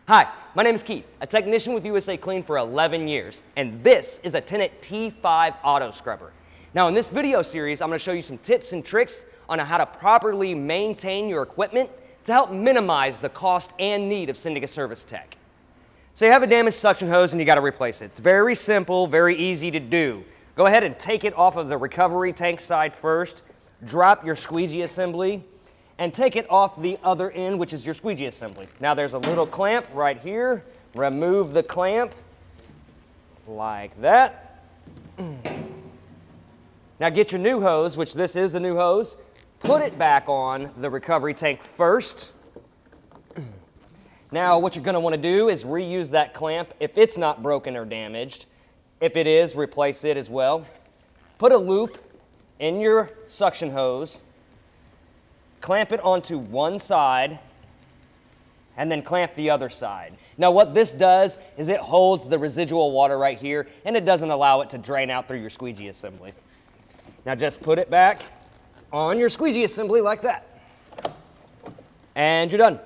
Hi, my name is Keith, a technician with USA Clean for 11 years, and this is a Tennant T5 Auto Scrubber. Now in this video series, I'm going to show you some tips and tricks on how to properly maintain your equipment to help minimize the cost and need of sending a service tech. So you have a damaged suction hose and you got to replace it. It's very simple, very easy to do. Go ahead and take it off of the recovery tank side first, drop your squeegee assembly, and take it off the other end, which is your squeegee assembly. Now there's a little clamp right here. Remove the clamp like that. Now get your new hose, which this is a new hose. Put it back on the recovery tank first. Now what you're going to want to do is reuse that clamp if it's not broken or damaged. If it is, replace it as well. Put a loop in your suction hose. Clamp it onto one side, and then clamp the other side. Now what this does is it holds the residual water right here, and it doesn't allow it to drain out through your squeegee assembly. Now just put it back on your squeegee assembly like that. And you're done.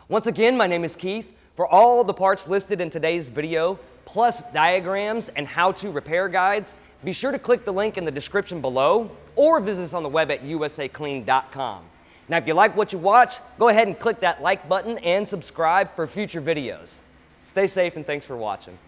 Once again, my name is Keith. For all the parts listed in today's video, plus diagrams and how-to repair guides, be sure to click the link in the description below or visit us on the web at usaclean.com. Now, if you like what you watch, go ahead and click that like button and subscribe for future videos. Stay safe and thanks for watching.